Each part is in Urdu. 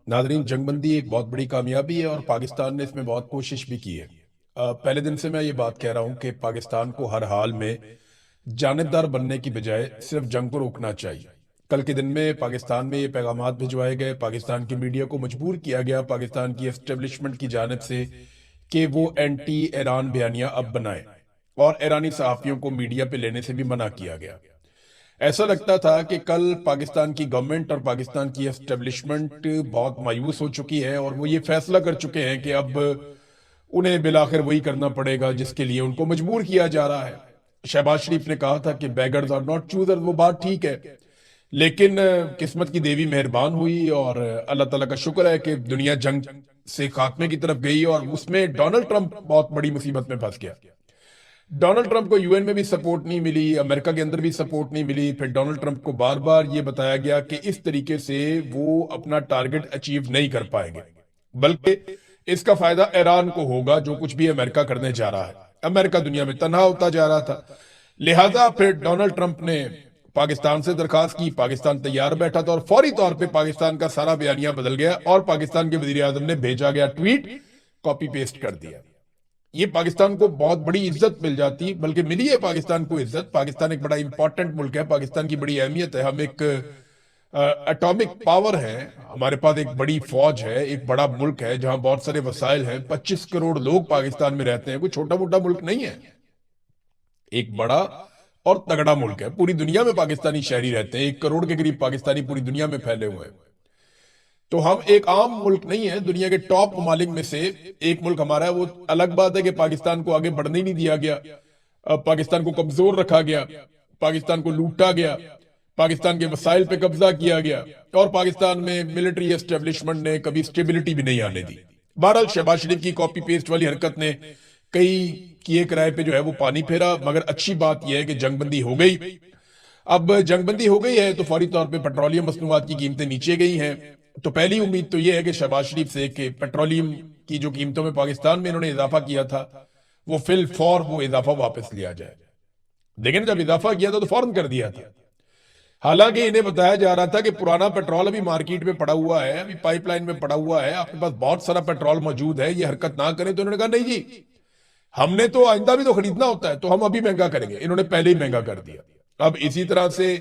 ناظرین، جنگ بندی ایک بہت بڑی کامیابی ہے اور پاکستان نے اس میں بہت کوشش بھی کی ہے۔ پہلے دن سے میں یہ بات کہہ رہا ہوں کہ پاکستان کو ہر حال میں جانبدار بننے کی بجائے صرف جنگ کو روکنا چاہیے۔ کل کے دن میں پاکستان میں یہ پیغامات بھجوائے گئے، پاکستان کی میڈیا کو مجبور کیا گیا پاکستان کی اسٹیبلشمنٹ کی جانب سے کہ وہ اینٹی ایران بیانیہ اب بنائے، اور ایرانی صحافیوں کو میڈیا پہ لینے سے بھی منع کیا گیا۔ ایسا لگتا تھا کہ کل پاکستان کی گورنمنٹ اور پاکستان کی اسٹیبلشمنٹ بہت مایوس ہو چکی ہے، اور وہ یہ فیصلہ کر چکے ہیں کہ اب انہیں بالآخر وہی کرنا پڑے گا جس کے لیے ان کو مجبور کیا جا رہا ہے۔ شہباز شریف نے کہا تھا کہ بیگرز آر ناٹ چوزرز، وہ بات ٹھیک ہے، لیکن قسمت کی دیوی مہربان ہوئی، اور اللہ تعالیٰ کا شکر ہے کہ دنیا جنگ سے خاتمے کی طرف گئی، اور اس میں ڈونلڈ ٹرمپ بہت بڑی مصیبت میں پھنس گیا۔ ڈونلڈ ٹرمپ کو یو این میں بھی سپورٹ نہیں ملی، امریکہ کے اندر بھی سپورٹ نہیں ملی، پھر ڈونلڈ ٹرمپ کو بار بار یہ بتایا گیا کہ اس طریقے سے وہ اپنا ٹارگٹ اچیو نہیں کر پائیں گے، بلکہ اس کا فائدہ ایران کو ہوگا جو کچھ بھی امریکہ کرنے جا رہا ہے۔ امریکہ دنیا میں تنہا ہوتا جا رہا تھا، لہذا پھر ڈونلڈ ٹرمپ نے پاکستان سے درخواست کی، پاکستان تیار بیٹھا تھا، اور فوری طور پہ پاکستان کا سارا بیانیہ بدل گیا، اور پاکستان کے وزیر اعظم نے بھیجا گیا ٹویٹ کاپی پیسٹ کر دیا۔ یہ پاکستان کو بہت بڑی عزت مل جاتی، بلکہ ملی ہے پاکستان کو عزت۔ پاکستان ایک بڑا امپورٹنٹ ملک ہے، پاکستان کی بڑی اہمیت ہے، ہم ایک اٹامک پاور ہے، ہمارے پاس ایک بڑی فوج ہے، ایک بڑا ملک ہے جہاں بہت سارے وسائل ہیں، 25 کروڑ لوگ پاکستان میں رہتے ہیں، کوئی چھوٹا موٹا ملک نہیں ہے، ایک بڑا اور تگڑا ملک ہے۔ پوری دنیا میں پاکستانی شہری رہتے ہیں، 1 کروڑ کے قریب پاکستانی پوری دنیا میں پھیلے ہوئے ہیں۔ تو ہم ایک عام ملک نہیں ہے، دنیا کے ٹاپ ممالک میں سے ایک ملک ہمارا ہے۔ وہ الگ بات ہے کہ پاکستان کو آگے بڑھنے نہیں دیا گیا، پاکستان کو کمزور رکھا گیا، پاکستان کو لوٹا گیا، پاکستان کے وسائل پہ قبضہ کیا گیا، اور پاکستان میں ملٹری اسٹیبلشمنٹ نے کبھی اسٹیبلٹی بھی نہیں آنے دی۔ بہرحال شہباز شریف کی کاپی پیسٹ والی حرکت نے کئی کیے کرائے پہ جو ہے وہ پانی پھیرا، مگر اچھی بات یہ ہے کہ جنگ بندی ہو گئی۔ اب جنگ بندی ہو گئی ہے تو فوری طور پہ پیٹرولیم مصنوعات کی قیمتیں نیچے گئی ہیں، تو پہلی امید تو یہ ہے کہ شہباز شریف سے کہ پیٹرولیم کی جو قیمتوں میں پاکستان میں انہوں نے اضافہ کیا تھا وہ فی الفور وہ اضافہ واپس لیا جائے۔ لیکن جب اضافہ کیا تھا تو فوراً کر دیا تھا، حالانکہ انہیں بتایا جا رہا تھا کہ پرانا پیٹرول ابھی مارکیٹ میں پڑا ہوا ہے، ابھی پائپ لائن میں پڑا ہوا ہے، آپ کے پاس بہت سارا پیٹرول موجود ہے، یہ حرکت نہ کریں۔ تو انہوں نے کہا نہیں جی، ہم نے تو آئندہ بھی تو خریدنا ہوتا ہے، تو ہم ابھی مہنگا کریں گے۔ انہوں نے پہلے ہی مہنگا کر دیا۔ اب اسی طرح سے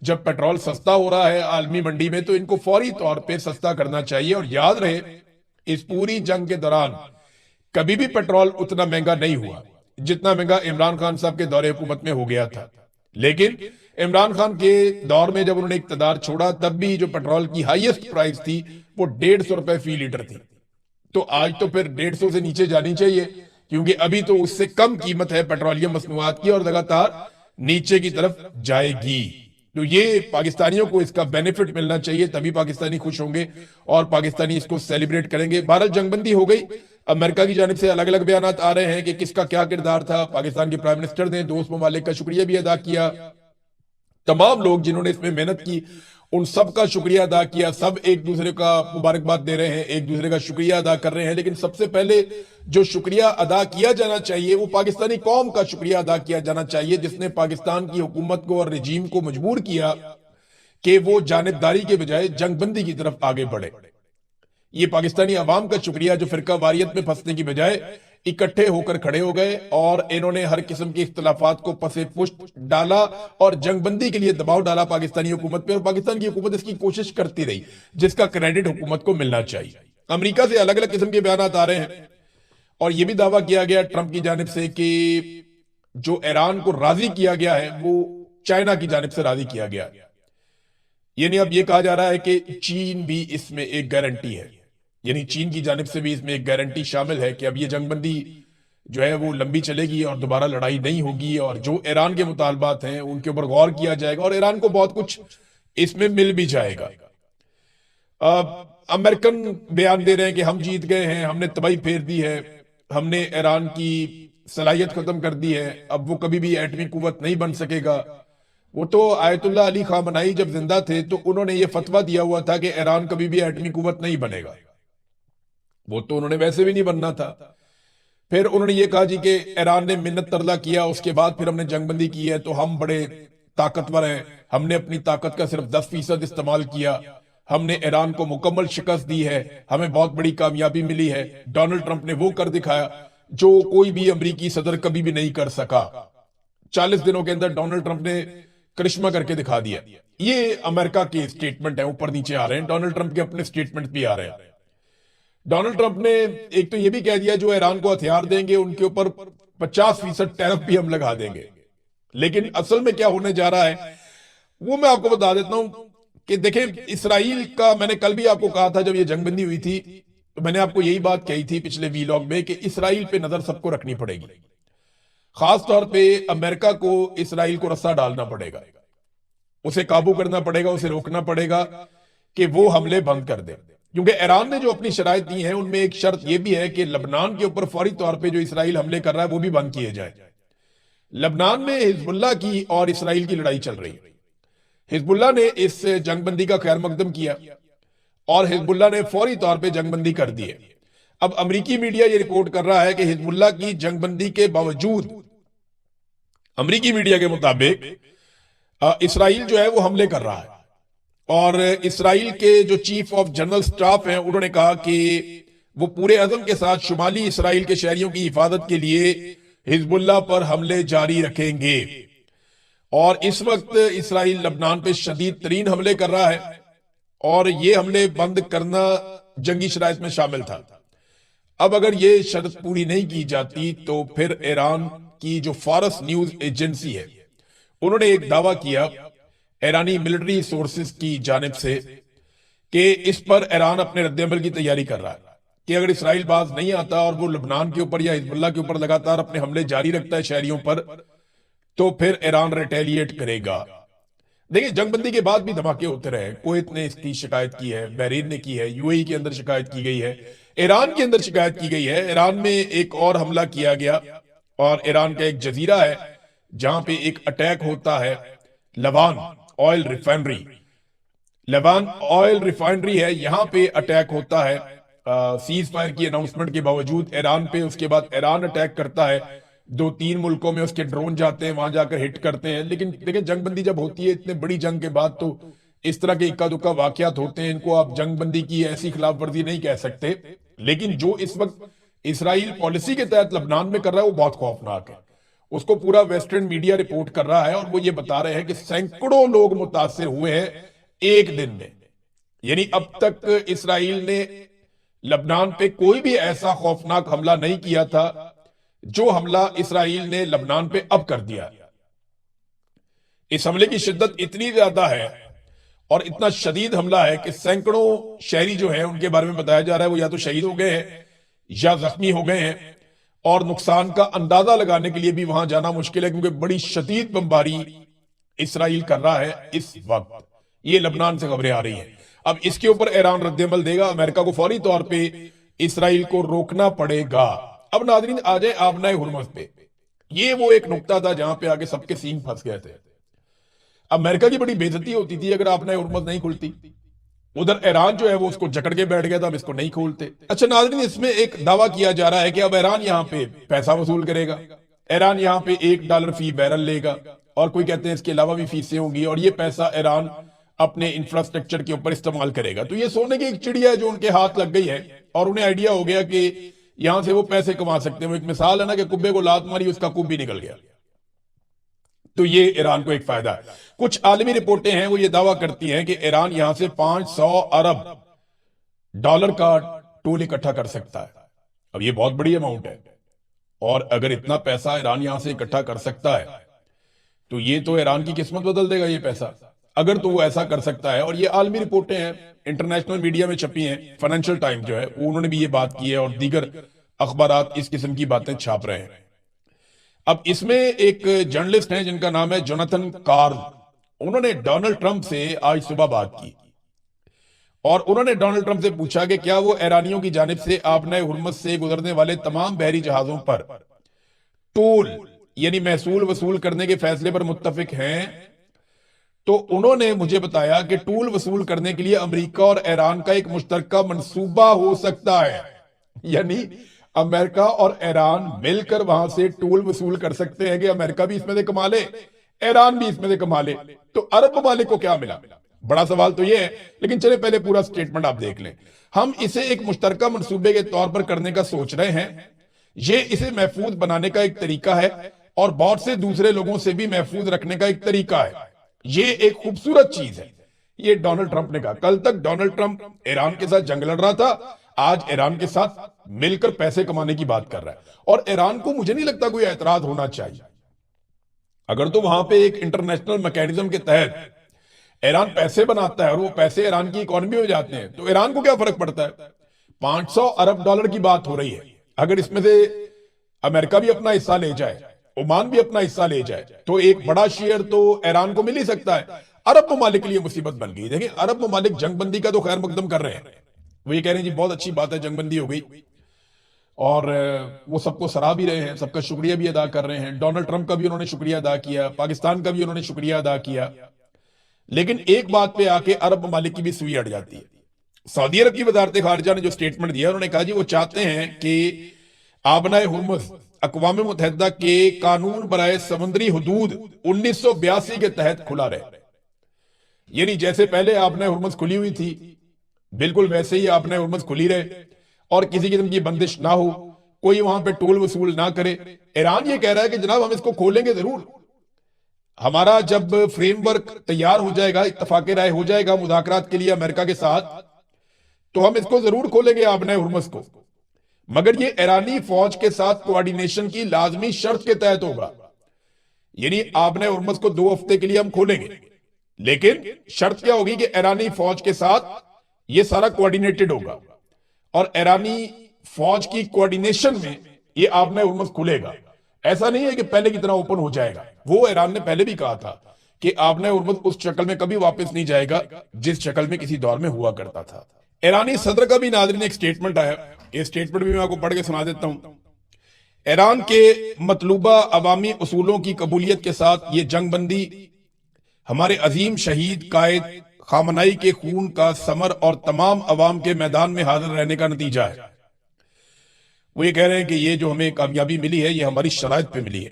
جب پیٹرول سستا ہو رہا ہے عالمی منڈی میں تو ان کو فوری طور پہ سستا کرنا چاہیے، اور یاد رہے اس پوری جنگ کے دوران کبھی بھی پیٹرول اتنا مہنگا نہیں ہوا جتنا مہنگا عمران خان صاحب کے دور حکومت میں ہو گیا تھا۔ لیکن عمران خان کے دور میں جب انہوں نے اقتدار چھوڑا تب بھی جو پیٹرول کی ہائیسٹ پرائس تھی وہ 150 روپے فی لیٹر تھی، تو آج تو پھر 150 سے نیچے جانی چاہیے، کیونکہ ابھی تو اس سے کم قیمت ہے پیٹرولیم مصنوعات کی، اور لگاتار نیچے کی طرف جائے گی۔ تو یہ پاکستانیوں کو اس کا بینیفٹ ملنا چاہیے، تبھی پاکستانی خوش ہوں گے اور پاکستانی اس کو سیلیبریٹ کریں گے۔ بہرحال جنگ بندی ہو گئی، امریکہ کی جانب سے الگ الگ بیانات آ رہے ہیں کہ کس کا کیا کردار تھا۔ پاکستان کے پرائم منسٹر نے دوست ممالک کا شکریہ بھی ادا کیا، تمام لوگ جنہوں نے اس میں محنت کی ان سب کا شکریہ ادا کیا، سب ایک دوسرے کا مبارکباد دے رہے ہیں، ایک دوسرے کا شکریہ ادا کر رہے ہیں۔ لیکن سب سے پہلے جو شکریہ ادا کیا جانا چاہیے وہ پاکستانی قوم کا شکریہ ادا کیا جانا چاہیے، جس نے پاکستان کی حکومت کو اور رجیم کو مجبور کیا کہ وہ جانبداری کے بجائے جنگ بندی کی طرف آگے بڑھے۔ یہ پاکستانی عوام کا شکریہ جو فرقہ واریت میں پھنسنے کی بجائے اکٹھے ہو کر کھڑے ہو گئے، اور انہوں نے ہر قسم کے اختلافات کو پس پشت ڈالا اور جنگ بندی کے لیے دباؤ ڈالا پاکستانی حکومت پہ، اور پاکستان کی حکومت اس کی کوشش کرتی رہی، جس کا کریڈٹ حکومت کو ملنا چاہیے۔ امریکہ سے الگ الگ قسم کے بیانات آ رہے ہیں، اور یہ بھی دعویٰ کیا گیا ٹرمپ کی جانب سے کہ جو ایران کو راضی کیا گیا ہے وہ چائنا کی جانب سے راضی کیا گیا ہے۔ یعنی اب یہ کہا جا رہا ہے کہ چین بھی اس میں ایک گارنٹی ہے، یعنی چین کی جانب سے بھی اس میں ایک گارنٹی شامل ہے کہ اب یہ جنگ بندی جو ہے وہ لمبی چلے گی اور دوبارہ لڑائی نہیں ہوگی، اور جو ایران کے مطالبات ہیں ان کے اوپر غور کیا جائے گا، اور ایران کو بہت کچھ اس میں مل بھی جائے گا۔ امریکن بیان دے رہے ہیں کہ ہم جیت گئے ہیں، ہم نے تباہی پھیر دی ہے، ہم نے ایران کی صلاحیت ختم کر دی ہے، اب وہ کبھی بھی ایٹمی قوت نہیں بن سکے گا۔ وہ تو آیت اللہ علی خامنائی جب زندہ تھے تو انہوں نے یہ فتویٰ دیا ہوا تھا کہ ایران کبھی بھی ایٹمی قوت نہیں بنے گا، وہ تو انہوں نے ویسے بھی نہیں بننا تھا۔ پھر انہوں نے یہ کہا جی کہ ایران نے منت ترلا کیا، اس کے بعد پھر ہم نے جنگ بندی کی ہے تو ہم بڑے طاقتور ہیں، ہم نے اپنی طاقت کا صرف 10% استعمال کیا، ہم نے ایران کو مکمل شکست دی ہے، ہمیں بہت بڑی کامیابی ملی ہے۔ ڈونلڈ ٹرمپ نے وہ کر دکھایا جو کوئی بھی امریکی صدر کبھی بھی نہیں کر سکا۔ 40 دنوں کے اندر ڈونلڈ ٹرمپ نے کرشمہ کر کے دکھا دیا۔ یہ امریکہ کے سٹیٹمنٹ ہیں، اوپر نیچے آ رہے ہیں، ڈونلڈ ٹرمپ کے اپنے سٹیٹمنٹ بھی آ رہے ہیں۔ ڈونلڈ ٹرمپ نے ایک تو یہ بھی کہہ دیا جو ایران کو ہتھیار دیں گے ان کے اوپر 50% ٹیرف بھی ہم لگا دیں گے۔ لیکن اصل میں کیا ہونے جا رہا ہے وہ میں آپ کو بتا دیتا ہوں کہ دیکھیں، اسرائیل کا، میں نے کل بھی آپ کو کہا تھا جب یہ جنگ بندی ہوئی تھی تو میں نے آپ کو یہی بات کہی تھی پچھلے ویلاگ میں کہ اسرائیل پہ نظر سب کو رکھنی پڑے گی، خاص طور پہ امریکہ کو اسرائیل کو رسا ڈالنا پڑے گا، اسے قابو کرنا پڑے گا، اسے روکنا پڑے گا کہ وہ حملے بند کر دے، کیونکہ ایران نے جو اپنی شرائط دی ہیں ان میں ایک شرط یہ بھی ہے کہ لبنان کے اوپر فوری طور پہ جو اسرائیل حملے کر رہا ہے وہ بھی بند کیے جائیں۔ لبنان میں حزب اللہ کی اور اسرائیل کی لڑائی چل رہی ہے۔ حزب اللہ نے اس جنگ بندی کا خیر مقدم کیا اور حزب اللہ نے فوری طور پہ جنگ بندی کر دی ہے۔ اب امریکی میڈیا یہ رپورٹ کر رہا ہے کہ حزب اللہ کی جنگ بندی کے باوجود امریکی میڈیا کے مطابق اسرائیل جو ہے وہ حملے کر رہا ہے، اور اسرائیل کے جو چیف آف جنرل سٹاف ہیں انہوں نے کہا کہ وہ پورے عزم کے ساتھ شمالی اسرائیل کے شہریوں کی حفاظت کے لیے حزب اللہ پر حملے جاری رکھیں گے، اور اس وقت اسرائیل لبنان پہ شدید ترین حملے کر رہا ہے، اور یہ حملے بند کرنا جنگی شرائط میں شامل تھا۔ اب اگر یہ شرط پوری نہیں کی جاتی تو پھر ایران کی جو فارس نیوز ایجنسی ہے انہوں نے ایک دعویٰ کیا ایرانی ملٹری سورسز کی جانب سے کہ اس پر ایران اپنے رد عمل کی تیاری کر رہا ہے کہ اگر اسرائیل باز نہیں آتا اور وہ لبنان کے اوپر یا حزب اللہ کے اوپر لگاتار اپنے حملے جاری رکھتا ہے شہریوں پر، تو پھر ایران ریٹیلیٹ کرے گا۔ دیکھیں، جنگ بندی کے بعد بھی دھماکے ہوتے رہے، کویت نے اس کی شکایت کی ہے، بحرین نے کی ہے، یو اے ای کے اندر شکایت کی گئی ہے، ایران کے اندر شکایت کی گئی ہے۔ ایران میں ایک اور حملہ کیا گیا، اور ایران کا ایک جزیرہ ہے جہاں پہ ایک اٹیک ہوتا ہے، لوان آئل ریفائنری، لیوان آئل ریفائنری ہے، یہاں پہ اٹیک ہوتا ہے سیز فائر کی اناؤنسمنٹ کے باوجود ایران پہ۔ اس کے بعد ایران اٹیک کرتا ہے، 2-3 ملکوں میں اس کے ڈرون جاتے ہیں، وہاں جا کر ہٹ کرتے ہیں۔ لیکن دیکھیں، جنگ بندی جب ہوتی ہے اتنے بڑی جنگ کے بعد تو اس طرح کے اکا دکا واقعات ہوتے ہیں، ان کو آپ جنگ بندی کی ایسی خلاف ورزی نہیں کہہ سکتے۔ لیکن جو اس وقت اسرائیل پالیسی کے تحت لبنان میں کر رہا ہے وہ بہت خوفناک ہے، اس کو پورا ویسٹرن میڈیا رپورٹ کر رہا ہے، اور وہ یہ بتا رہے ہیں کہ سینکڑوں لوگ متاثر ہوئے ہیں ایک دن میں۔ یعنی اب تک اسرائیل نے لبنان پہ کوئی بھی ایسا خوفناک حملہ نہیں کیا تھا جو حملہ اسرائیل نے لبنان پہ اب کر دیا۔ اس حملے کی شدت اتنی زیادہ ہے اور اتنا شدید حملہ ہے کہ سینکڑوں شہری جو ہیں ان کے بارے میں بتایا جا رہا ہے وہ یا تو شہید ہو گئے ہیں یا زخمی ہو گئے ہیں، اور نقصان کا اندازہ لگانے کے لیے بھی وہاں جانا مشکل ہے، کیونکہ بڑی شدید بمباری اسرائیل کر رہا ہے اس وقت۔ یہ لبنان سے خبریں آ رہی ہیں۔ اب اس کے اوپر ایران رد عمل دے گا، امریکہ کو فوری طور پہ اسرائیل کو روکنا پڑے گا۔ اب ناظرین آ جائیں آبنائے ہرمز پہ۔ یہ وہ ایک نقطہ تھا جہاں پہ آگے سب کے سینگ پھنس گئے تھے۔ امریکہ کی بڑی بے عزتی ہوتی تھی اگر آبنائے ہرمز نہیں کھلتی، ادھر ایران جو ہے وہ اس کو جکڑ کے بیٹھ گیا تھا، اب اس کو نہیں کھولتے۔ اچھا ناظرین، اس میں ایک دعویٰ کیا جا رہا ہے کہ اب ایران یہاں پہ پیسہ وصول کرے گا، ایران یہاں پہ $1 فی بیرل لے گا، اور کوئی کہتے ہیں اس کے علاوہ بھی فیسیں ہوں گی، اور یہ پیسہ ایران اپنے انفراسٹرکچر کے اوپر استعمال کرے گا۔ تو یہ سونے کی ایک چڑیا ہے جو ان کے ہاتھ لگ گئی ہے، اور انہیں آئیڈیا ہو گیا کہ یہاں سے وہ پیسے کما سکتے ہیں۔ وہ ایک مثال ہے نا کہ کبے کو لات ماری، اس کا کب بھی نکل گیا۔ تو یہ ایران کو ایک فائدہ ہے۔ کچھ عالمی رپورٹیں ہیں وہ یہ دعویٰ کرتی ہیں کہ ایران یہاں سے $500 ارب کا ٹول اکٹھا کر سکتا ہے۔ اب یہ بہت بڑی اماؤنٹ ہے، اور اگر اتنا پیسہ ایران یہاں سے اکٹھا کر سکتا ہے تو یہ تو ایران کی قسمت بدل دے گا۔ یہ پیسہ اگر تو وہ ایسا کر سکتا ہے، اور یہ عالمی رپورٹیں ہیں، انٹرنیشنل میڈیا میں چھپی ہیں، فائنینشل ٹائم جو ہے انہوں نے بھی یہ بات کی ہے، اور دیگر اخبارات اس قسم کی باتیں چھاپ رہے ہیں۔ اب اس میں ایک جرنلسٹ ہیں جن کا نام ہے جوناتھن کارل، انہوں نے ڈونلڈ ٹرمپ سے آج صبح بات کی، اور انہوں نے ڈونلڈ ٹرمپ سے پوچھا کہ کیا وہ ایرانیوں کی جانب سے آبنائے ہرمز سے گزرنے والے تمام بحری جہازوں پر ٹول یعنی محصول وصول کرنے کے فیصلے پر متفق ہیں۔ تو انہوں نے مجھے بتایا کہ ٹول وصول کرنے کے لیے امریکہ اور ایران کا ایک مشترکہ منصوبہ ہو سکتا ہے، یعنی امریکہ اور ایران مل کر وہاں سے ٹول وصول کر سکتے ہیں کہ امریکہ بھی اس میں سے کما لے، ایران بھی اس میں سے کما لے۔ تو عرب ممالک کو کیا ملا؟ بڑا سوال تو یہ ہے، لیکن چلے پہلے پورا سٹیٹمنٹ آپ دیکھ لیں. ہم اسے ایک مشترکہ منصوبے کے طور پر کرنے کا سوچ رہے ہیں. یہ اسے محفوظ بنانے کا ایک طریقہ ہے اور بہت سے دوسرے لوگوں سے بھی محفوظ رکھنے کا ایک طریقہ ہے. یہ ایک خوبصورت چیز ہے. یہ ڈونلڈ ٹرمپ نے کہا. کل تک ڈونلڈ ٹرمپ ایران کے ساتھ جنگ لڑ رہا تھا، آج ایران کے ساتھ مل کر پیسے کمانے کی بات کر رہا ہے. اور ایران کو مجھے نہیں لگتا کوئی اعتراض ہونا چاہیے. اگر تو وہاں پہ ایک انٹرنیشنل میکینزم کے تحت ایران پیسے بناتا ہے اور وہ پیسے ایران کی اکانومی میں جاتے ہیں تو ایران کو کیا فرق پڑتا ہے؟ $500 ارب کی بات ہو رہی ہے. اگر اس میں سے امریکہ بھی اپنا حصہ لے جائے، عمان بھی اپنا حصہ لے جائے، تو ایک بڑا شیئر تو ایران کو مل ہی سکتا ہے. عرب ممالک کے لیے مصیبت بن گئی. دیکھیں عرب ممالک جنگ بندی کا تو خیر مقدم کر رہے ہیں. وہ یہ کہہ رہے ہیں جی بہت اچھی بات ہے، جنگ بندی ہو گئی، اور وہ سب کو سراہ بھی رہے ہیں، سب کا شکریہ بھی ادا کر رہے ہیں. ڈونلڈ ٹرمپ کا بھی انہوں نے شکریہ ادا کیا، پاکستان کا بھی انہوں نے شکریہ ادا کیا. لیکن ایک بات پہ آ کے عرب ممالک کی بھی سوئی اڑ جاتی ہے. سعودی عرب کی وزارت خارجہ نے جو سٹیٹمنٹ دیا، انہوں نے کہا جی وہ چاہتے ہیں کہ آبنائے ہرمز اقوام متحدہ کے قانون برائے سمندری حدود 1982 کے تحت کھلا رہے. یعنی جیسے پہلے آبنائے ہرمز کھلی ہوئی تھی، بالکل ویسے ہی آبنائے ہرمز کھلی رہے اور کسی قسم کی بندش نہ ہو، کوئی وہاں پہ ٹول وصول نہ کرے. ایران یہ کہہ رہا ہے کہ جناب ہم اس کو کھولیں گے ضرور. ہمارا جب فریم ورک تیار ہو جائے گا، اتفاق رائے ہو جائے گا مذاکرات کے لیے امریکہ کے ساتھ، تو ہم اس کو ضرور کھولیں گے آبنائے ہرمز کو. مگر یہ ایرانی فوج کے ساتھ کوارڈینیشن کی لازمی شرط کے تحت ہوگا. یعنی آبنائے ہرمز کو 2 ہفتے کے لیے ہم کھولیں گے، لیکن شرط کیا ہوگی کہ ایرانی فوج کے ساتھ یہ سارا کوارڈینیٹڈ ہوگا، اور ایرانی فوج کی کوارڈینیشن میں یہ آبنائے ہرمز کھلے گا. ایسا نہیں ہے کہ پہلے کی طرح اوپن ہو جائے گا. وہ ایران نے پہلے بھی کہا تھا کہ آبنائے ہرمز اس شکل میں کبھی واپس نہیں جائے گا جس شکل میں کسی دور میں ہوا کرتا تھا. ایرانی صدر کا بھی ناظرین ایک سٹیٹمنٹ آیا. یہ سٹیٹمنٹ بھی میں آپ کو پڑھ کے سنا دیتا ہوں. ایران کے مطلوبہ عوامی اصولوں کی قبولیت کے ساتھ یہ جنگ بندی ہمارے عظیم شہید قائد خامنائی کے خون کا ثمر اور تمام عوام کے میدان میں حاضر رہنے کا نتیجہ ہے. وہ یہ کہہ رہے ہیں کہ یہ جو ہمیں کامیابی ملی ہے یہ ہماری شرائط پہ ملی ہے،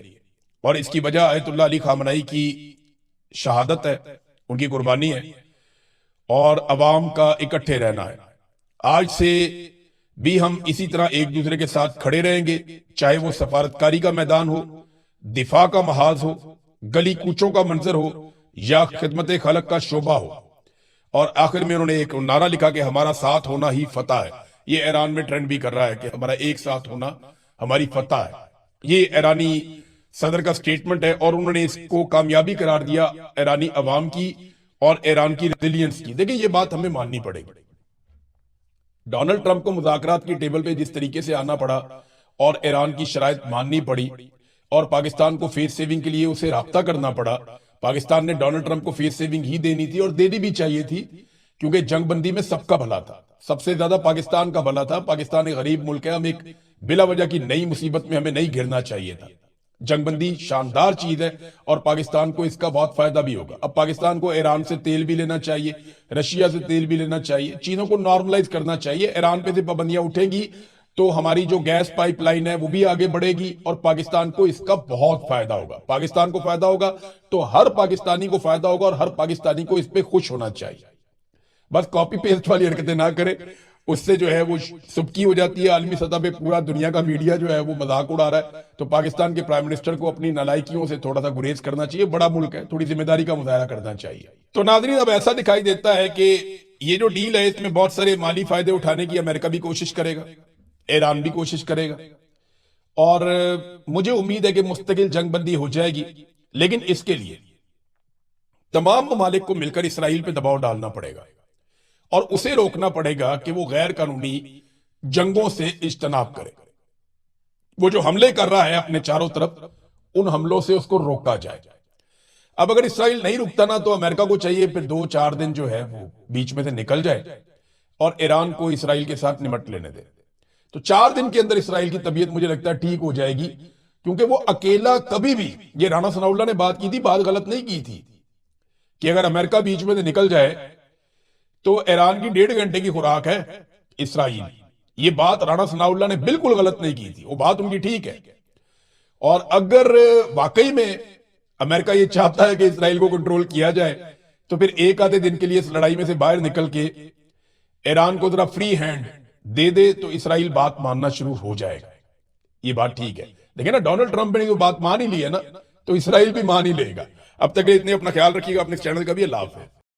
اور اس کی وجہ آیت اللہ علی خامنائی کی شہادت ہے، ان کی قربانی ہے، اور عوام کا اکٹھے رہنا ہے. آج سے بھی ہم اسی طرح ایک دوسرے کے ساتھ کھڑے رہیں گے، چاہے وہ سفارتکاری کا میدان ہو، دفاع کا محاذ ہو، گلی کوچوں کا منظر ہو، یا خدمت خلق کا شعبہ ہو. اور آخر میں انہوں نے ایک نعرہ لکھا کہ ہمارا ساتھ ہونا ہی فتح ہے. یہ ایران میں ٹرینڈ بھی کر رہا ہے کہ ہمارا ایک ساتھ ہونا ہماری فتح ہے. یہ ایرانی صدر کا سٹیٹمنٹ ہے، اور انہوں نے اس کو کامیابی قرار دیا ایرانی عوام کی اور ایران کی ریزیلینس کی. دیکھیں یہ بات ہمیں ماننی پڑے گی. ڈونلڈ ٹرمپ کو مذاکرات کی ٹیبل پہ جس طریقے سے آنا پڑا اور ایران کی شرائط ماننی پڑی، اور پاکستان کو فیس سیونگ کے لیے اسے رابطہ کرنا پڑا. پاکستان نے ڈونلڈ ٹرمپ کو فیس سیونگ ہی دینی تھی، اور دینی بھی چاہیے تھی، کیونکہ جنگ بندی میں سب کا بھلا تھا. سب سے زیادہ پاکستان کا بھلا تھا. پاکستان ایک غریب ملک ہے، ہم ایک بلا وجہ کی نئی مصیبت میں ہمیں نہیں گھرنا چاہیے تھا. جنگ بندی شاندار چیز ہے اور پاکستان کو اس کا بہت فائدہ بھی ہوگا. اب پاکستان کو ایران سے تیل بھی لینا چاہیے، رشیا سے تیل بھی لینا چاہیے، چیزوں کو نارملائز کرنا چاہیے. ایران پہ سے پابندیاں اٹھیں گی تو ہماری جو گیس پائپ لائن ہے وہ بھی آگے بڑھے گی، اور پاکستان کو اس کا بہت فائدہ ہوگا. پاکستان کو فائدہ ہوگا تو ہر پاکستانی کو فائدہ ہوگا، اور ہر پاکستانی کو اس پہ خوش ہونا چاہیے. بس کاپی پیسٹ والی حرکتیں نہ کرے، اس سے جو ہے وہ سبکی ہو جاتی ہے. عالمی سطح پہ پورا دنیا کا میڈیا جو ہے وہ مذاق اڑا رہا ہے. تو پاکستان کے پرائم منسٹر کو اپنی نالائکیوں سے تھوڑا سا گریز کرنا چاہیے. بڑا ملک ہے، تھوڑی ذمہ داری کا مظاہرہ کرنا چاہیے. تو ناظرین اب ایسا دکھائی دیتا ہے کہ یہ جو ڈیل ہے اس میں بہت سارے مالی فائدے اٹھانے کی امریکہ بھی کوشش کرے گا، ایران بھی کوشش کرے گا، اور مجھے امید ہے کہ مستقل جنگ بندی ہو جائے گی. لیکن اس کے لیے تمام ممالک کو مل کر اسرائیل پہ دباؤ ڈالنا پڑے گا، اور اسے روکنا پڑے گا کہ وہ غیر قانونی جنگوں سے اجتناب کرے. وہ جو حملے کر رہا ہے اپنے چاروں طرف، ان حملوں سے اس کو روکا جائے. اب اگر اسرائیل نہیں رکتا نا تو امریکہ کو چاہیے پھر 2-4 دن جو ہے وہ بیچ میں سے نکل جائے اور ایران کو اسرائیل کے ساتھ نمٹ لینے دے. تو 4 دن کے اندر اسرائیل کی طبیعت مجھے لگتا ہے ٹھیک ہو جائے گی، کیونکہ وہ اکیلا کبھی بھی، یہ رانا ثناء اللہ نے بات کی تھی، بات غلط نہیں کی تھی، کہ اگر امریکہ بیچ میں سے نکل جائے تو ایران کی 1.5 گھنٹے کی خوراک ہے اسرائیل. یہ بات رانا ثناء اللہ نے بالکل غلط نہیں کی تھی، وہ بات ان کی ٹھیک ہے. اور اگر واقعی میں امریکہ یہ چاہتا ہے کہ اسرائیل کو کنٹرول کیا جائے تو پھر ایک آدھے دن کے لیے اس لڑائی میں سے باہر نکل کے ایران کو ذرا فری ہینڈ دے دے تو اسرائیل بات ماننا شروع ہو جائے گا. یہ بات ٹھیک ہے. دیکھیں نا ڈونلڈ ٹرمپ نے جو بات مان ہی لی ہے نا تو اسرائیل بھی مان ہی لے گا. اب تک اتنے اپنا خیال رکھیے گا. اپنے چینل کا بھی اللہ حافظ.